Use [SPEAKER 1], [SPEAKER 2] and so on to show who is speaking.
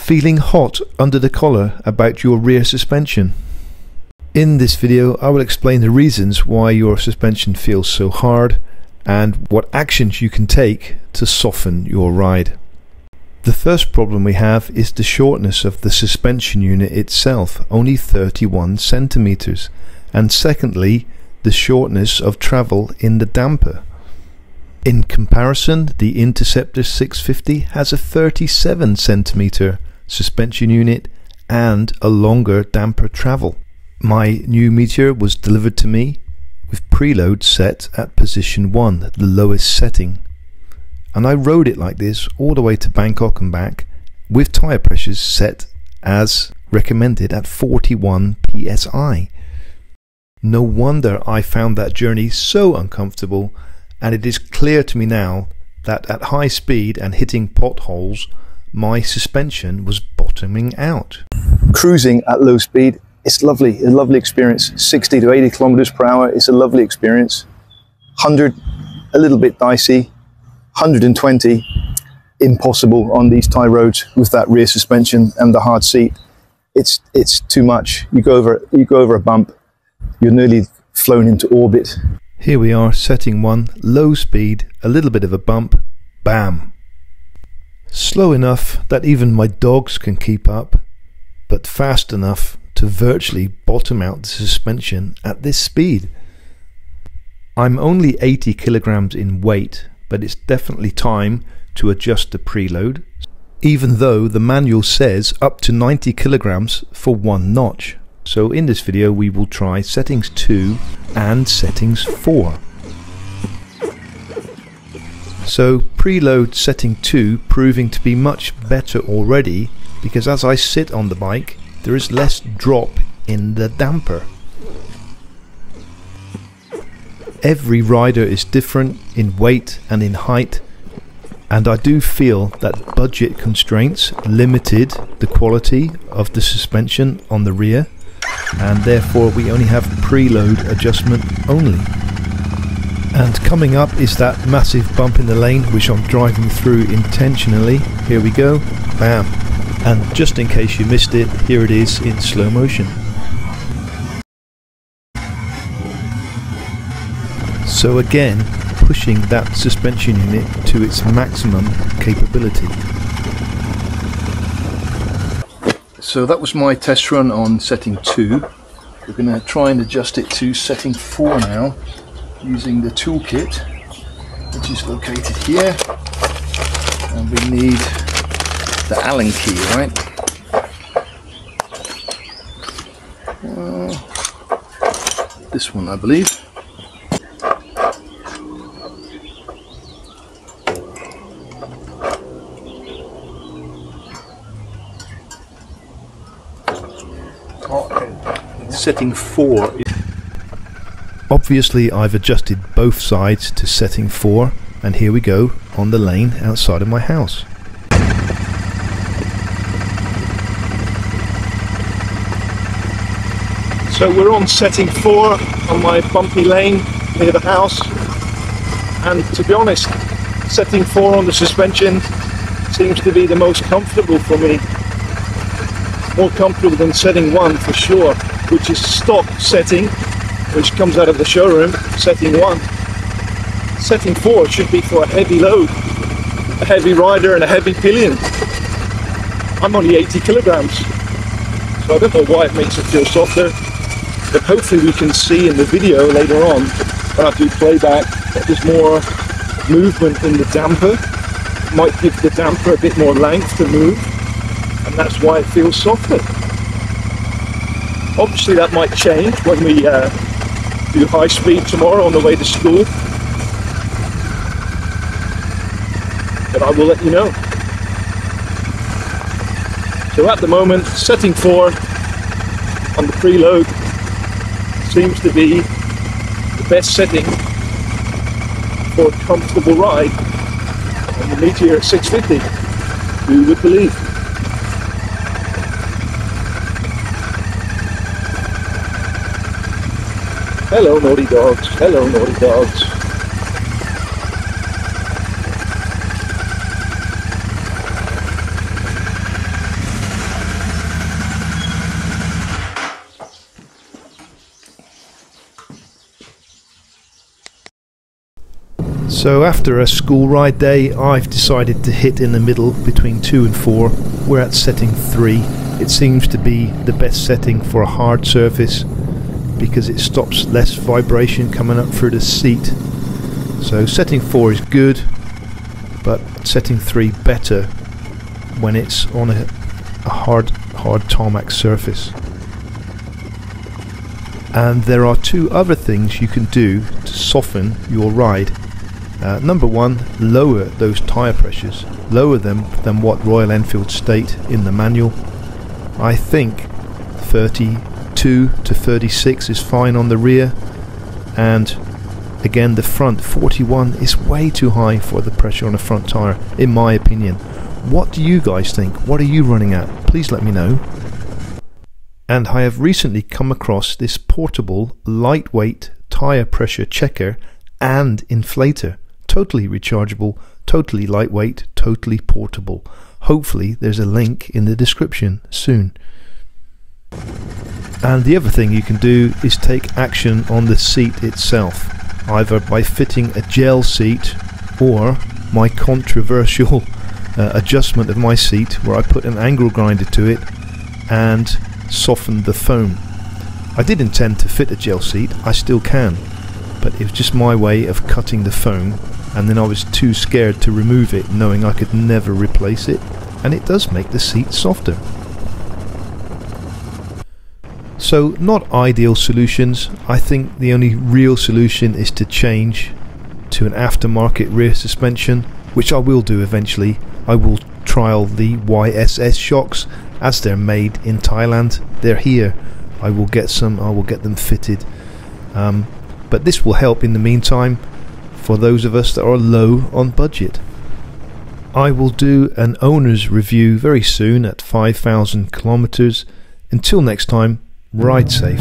[SPEAKER 1] Feeling hot under the collar about your rear suspension? In this video I will explain the reasons why your suspension feels so hard and what actions you can take to soften your ride. The first problem we have is the shortness of the suspension unit itself, only 31 centimeters, and secondly the shortness of travel in the damper. In comparison, the Interceptor 650 has a 37 centimeter suspension unit and a longer damper travel. My new Meteor was delivered to me with preload set at position 1, the lowest setting, and I rode it like this all the way to Bangkok and back with tyre pressures set as recommended at 41 psi. No wonder I found that journey so uncomfortable, and it is clear to me now that at high speed and hitting potholes my suspension was bottoming out.
[SPEAKER 2] Cruising at low speed, it's lovely, a lovely experience. 60 to 80 kilometers per hour is a lovely experience. 100, a little bit dicey. 120, impossible on these Tyre roads with that rear suspension and the hard seat. It's too much. You go over a bump, you're nearly flown into orbit.
[SPEAKER 1] Here we are, setting 1, low speed, a little bit of a bump, bam. Slow enough that even my dogs can keep up, but fast enough to virtually bottom out the suspension at this speed. I'm only 80 kilograms in weight, but it's definitely time to adjust the preload, even though the manual says up to 90 kilograms for one notch. So in this video we will try settings 2 and settings 4. So preload setting 2 proving to be much better already, because as I sit on the bike there is less drop in the damper. Every rider is different in weight and in height, and I do feel that budget constraints limited the quality of the suspension on the rear, and therefore we only have preload adjustment only. And coming up is that massive bump in the lane which I'm driving through intentionally. Here we go, bam. And just in case you missed it, here it is in slow motion. So again, pushing that suspension unit to its maximum capability. So that was my test run on setting 2. We're going to try and adjust it to setting 4 now, using the toolkit, which is located here. And we need the Allen key, right? This one, I believe. Setting 4. Obviously I've adjusted both sides to setting 4, and here we go on the lane outside of my house. So we're on setting 4 on my bumpy lane near the house, and to be honest, setting 4 on the suspension seems to be the most comfortable for me. More comfortable than setting 1 for sure, which is stock setting, which comes out of the showroom, setting 1. Setting 4 should be for a heavy load, a heavy rider and a heavy pillion. I'm only 80 kilograms, so I don't know why it makes it feel softer, but hopefully we can see in the video later on, when I do playback, that there's more movement in the damper. It might give the damper a bit more length to move, and that's why it feels softer. Obviously that might change when we do high speed tomorrow on the way to school, but I will let you know. So at the moment, setting 4 on the preload seems to be the best setting for a comfortable ride on the Meteor 650, who would believe. Hello naughty dogs, hello naughty dogs. So after a school ride day, I've decided to hit in the middle between 2 and 4. We're at setting 3. It seems to be the best setting for a hard surface because it stops less vibration coming up through the seat. So setting 4 is good, but setting 3 better when it's on a hard tarmac surface. And there are 2 other things you can do to soften your ride. Number 1, lower those tyre pressures. Lower them than what Royal Enfield state in the manual. I think 32 to 36 is fine on the rear, and again the front 41 is way too high for the pressure on the front tyre, in my opinion. What do you guys think? What are you running at? Please let me know. And I have recently come across this portable, lightweight tyre pressure checker and inflator. Totally rechargeable, totally lightweight, totally portable. Hopefully there's a link in the description soon. And the other thing you can do is take action on the seat itself, either by fitting a gel seat or my controversial adjustment of my seat where I put an angle grinder to it and softened the foam. I did intend to fit a gel seat, I still can, but it was just my way of cutting the foam, and then I was too scared to remove it, knowing I could never replace it, and it does make the seat softer. So not ideal solutions. I think the only real solution is to change to an aftermarket rear suspension, which I will do eventually. I will trial the YSS shocks as they're made in Thailand. They're here. I will get some, I will get them fitted. But this will help in the meantime for those of us that are low on budget. I will do an owner's review very soon at 5,000 kilometers. Until next time, ride safe.